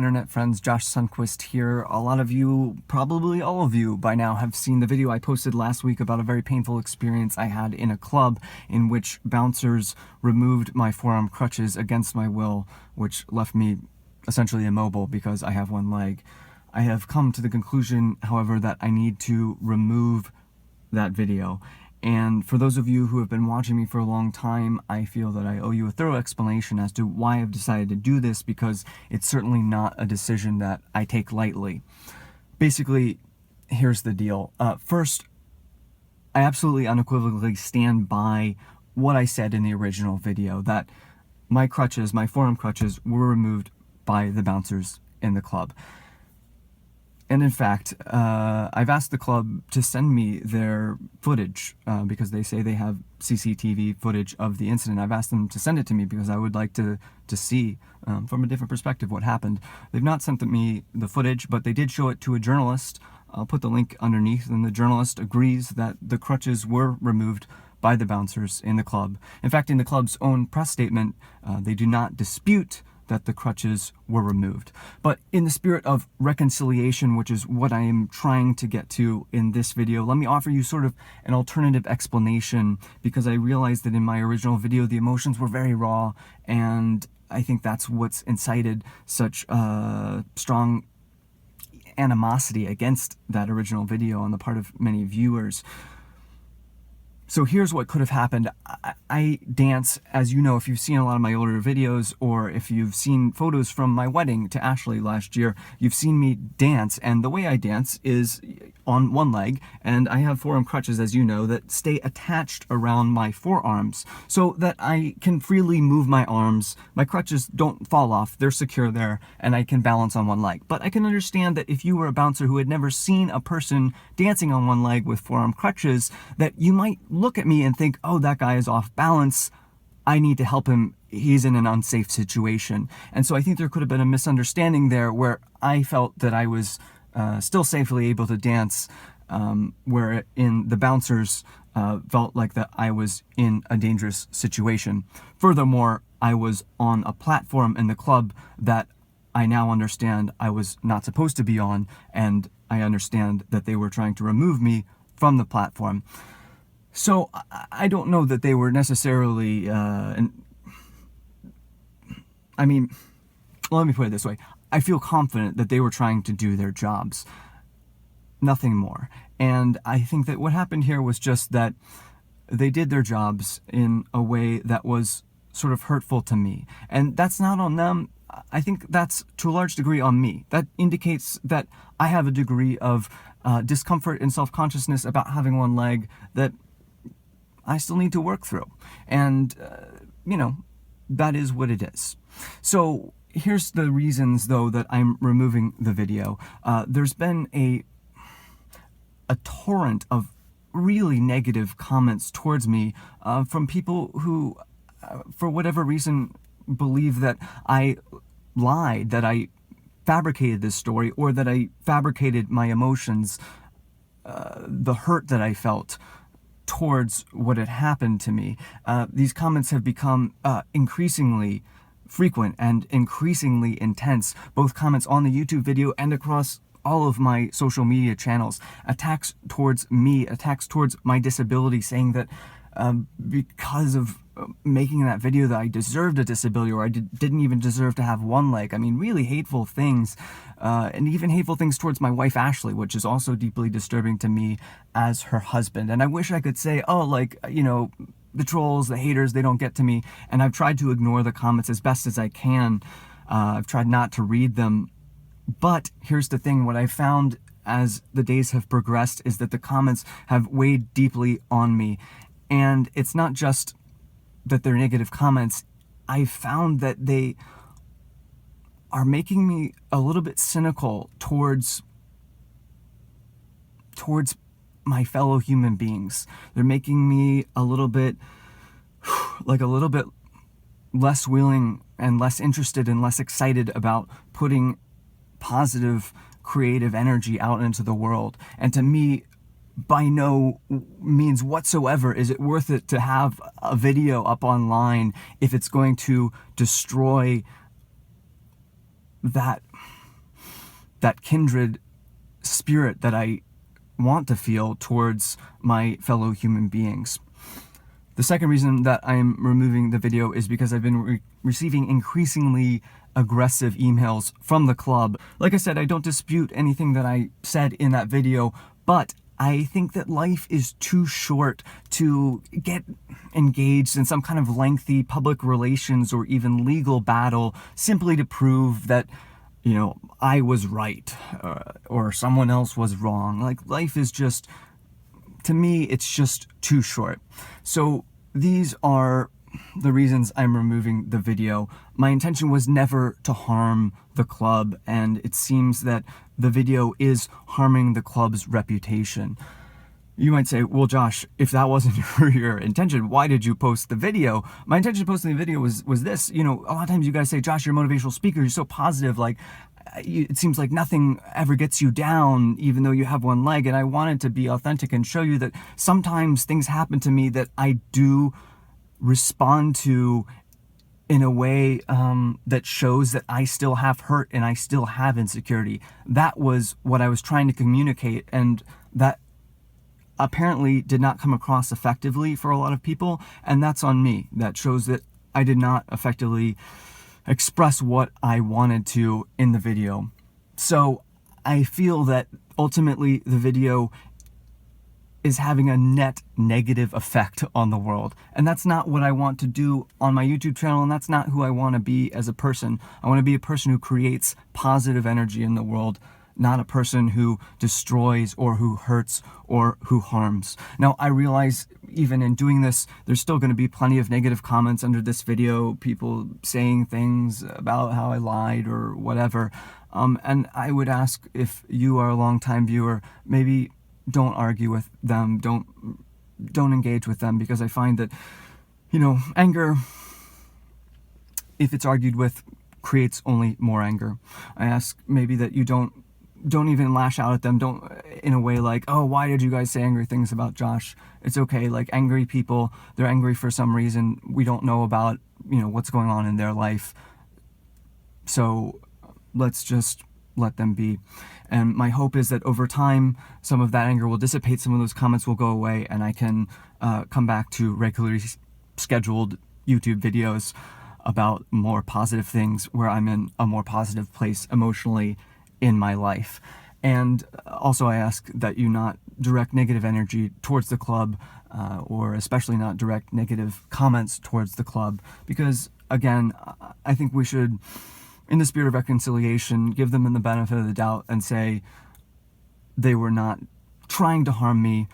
internet friends, Josh Sundquist here. A lot of you, probably all of you by now, have seen the video I posted last week about a very painful experience I had in a club in which bouncers removed my forearm crutches against my will, which left me essentially immobile because I have one leg. I have come to the conclusion, however, that I need to remove that video. And for those of you who have been watching me for a long time, I feel that I owe you a thorough explanation as to why I've decided to do this, because it's certainly not a decision that I take lightly. Basically, here's the deal. First, I absolutely unequivocally stand by what I said in the original video, that my crutches, my forearm crutches, were removed by the bouncers in the club. And in fact, I've asked the club to send me their footage because they say they have CCTV footage of the incident. I've asked them to send it to me because I would like to see from a different perspective what happened. They've not sent me the footage, but they did show it to a journalist. I'll put the link underneath, and the journalist agrees that the crutches were removed by the bouncers in the club. In fact, in the club's own press statement, they do not dispute that the crutches were removed. But in the spirit of reconciliation, which is what I am trying to get to in this video, let me offer you sort of an alternative explanation, because I realized that in my original video the emotions were very raw, and I think that's what's incited such strong animosity against that original video on the part of many viewers. So here's what could have happened. I dance, as you know, if you've seen a lot of my older videos, or if you've seen photos from my wedding to Ashley last year, you've seen me dance. And the way I dance is on one leg, and I have forearm crutches, as you know, that stay attached around my forearms so that I can freely move my arms. My crutches don't fall off, they're secure there, and I can balance on one leg. But I can understand that if you were a bouncer who had never seen a person dancing on one leg with forearm crutches, that you might look at me and think, oh, that guy is off balance, I need to help him, he's in an unsafe situation. And so I think there could have been a misunderstanding there where I felt that I was still safely able to dance, where in the bouncers felt like that I was in a dangerous situation. Furthermore, I was on a platform in the club that I now understand I was not supposed to be on, and I understand that they were trying to remove me from the platform. So I don't know that they were necessarily, I mean, well, let me put it this way. I feel confident that they were trying to do their jobs, nothing more. And I think that what happened here was just that they did their jobs in a way that was sort of hurtful to me. And that's not on them. I think that's to a large degree on me. That indicates that I have a degree of discomfort and self-consciousness about having one leg that I still need to work through. And, you know, that is what it is. So here's the reasons, though, that I'm removing the video. There's been a torrent of really negative comments towards me from people who, for whatever reason, believe that I lied, that I fabricated this story, or that I fabricated my emotions, the hurt that I felt towards what had happened to me. These comments have become increasingly frequent and increasingly intense, both comments on the YouTube video and across all of my social media channels. Attacks towards me, attacks towards my disability, saying that because of making that video that I deserved a disability, or I didn't even deserve to have one leg. I mean, really hateful things, and even hateful things towards my wife Ashley, which is also deeply disturbing to me as her husband. And I wish I could say, oh, like, you know, the trolls, the haters, they don't get to me. And I've tried to ignore the comments as best as I can. I've tried not to read them. But here's the thing, what I found as the days have progressed is that the comments have weighed deeply on me. And it's not just that they're negative comments. I found that they are making me a little bit cynical towards my fellow human beings. They're making me a little bit less willing and less interested and less excited about putting positive creative energy out into the world. And to me, by no means whatsoever is it worth it to have a video up online if it's going to destroy that that kindred spirit that I want to feel towards my fellow human beings. The second reason that I'm removing the video is because I've been receiving increasingly aggressive emails from the club. Like I said, I don't dispute anything that I said in that video, but I think that life is too short to get engaged in some kind of lengthy public relations or even legal battle simply to prove that, you know, I was right or someone else was wrong. Like, life is just, to me, it's just too short. So these are the reasons I'm removing the video. My intention was never to harm the club, and it seems that the video is harming the club's reputation. You might say, well, Josh, if that wasn't your intention, why did you post the video? My intention of posting the video was this. You know, a lot of times you guys say, Josh, you're a motivational speaker, you're so positive, like, it seems like nothing ever gets you down, even though you have one leg. And I wanted to be authentic and show you that sometimes things happen to me that I do respond to in a way that shows that I still have hurt and I still have insecurity. That was what I was trying to communicate, and that apparently did not come across effectively for a lot of people, and that's on me. That shows that I did not effectively express what I wanted to in the video. So I feel that ultimately the video is having a net negative effect on the world. And that's not what I want to do on my YouTube channel, and that's not who I want to be as a person. I want to be a person who creates positive energy in the world, not a person who destroys or who hurts or who harms. Now, I realize even in doing this, there's still going to be plenty of negative comments under this video, people saying things about how I lied or whatever. And I would ask, if you are a longtime viewer, maybe don't argue with them, don't engage with them, because I find that, you know, anger, if it's argued with, creates only more anger. I ask maybe that you don't even lash out at them. Don't, in a way like, oh, why did you guys say angry things about Josh? It's okay. Like, angry people, they're angry for some reason. We don't know about, you know, what's going on in their life. So let's just let them be. And my hope is that over time, some of that anger will dissipate, some of those comments will go away, and I can come back to regularly scheduled YouTube videos about more positive things where I'm in a more positive place emotionally in my life. And also I ask that you not direct negative energy towards the club, or especially not direct negative comments towards the club, because again, I think we should, in the spirit of reconciliation, give them the benefit of the doubt and say they were not trying to harm me.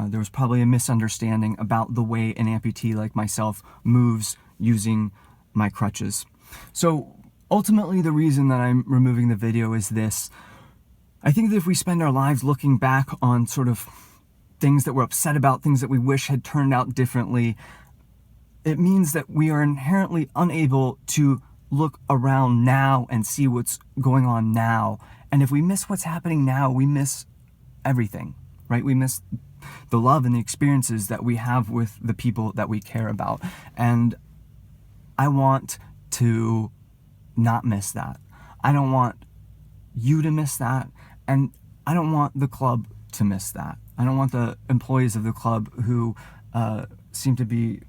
There was probably a misunderstanding about the way an amputee like myself moves using my crutches. So ultimately, the reason that I'm removing the video is this. I think that if we spend our lives looking back on sort of things that we're upset about, things that we wish had turned out differently, it means that we are inherently unable to look around now and see what's going on now. And if we miss what's happening now, we miss everything, right? We miss the love and the experiences that we have with the people that we care about. And I want to not miss that. I don't want you to miss that, and I don't want the club to miss that. I don't want the employees of the club who seem to be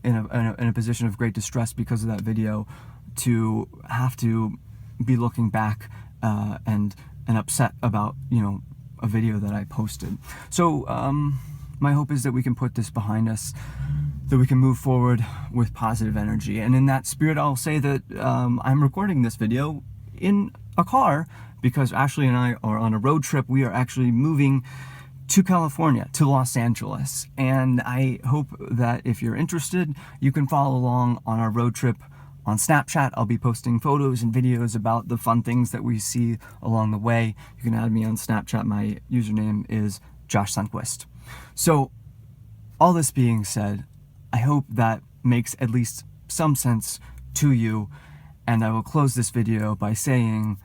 in a position of great distress because of that video to have to be looking back and upset about, you know, a video that I posted. So my hope is that we can put this behind us, that we can move forward with positive energy. And in that spirit, I'll say that I'm recording this video in a car because Ashley and I are on a road trip. We are actually moving to California, to Los Angeles. And I hope that if you're interested, you can follow along on our road trip on Snapchat. I'll be posting photos and videos about the fun things that we see along the way. You can add me on Snapchat. My username is Josh Sundquist. So all this being said, I hope that makes at least some sense to you, and I will close this video by saying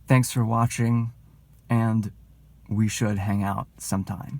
thanks for watching, and we should hang out sometime.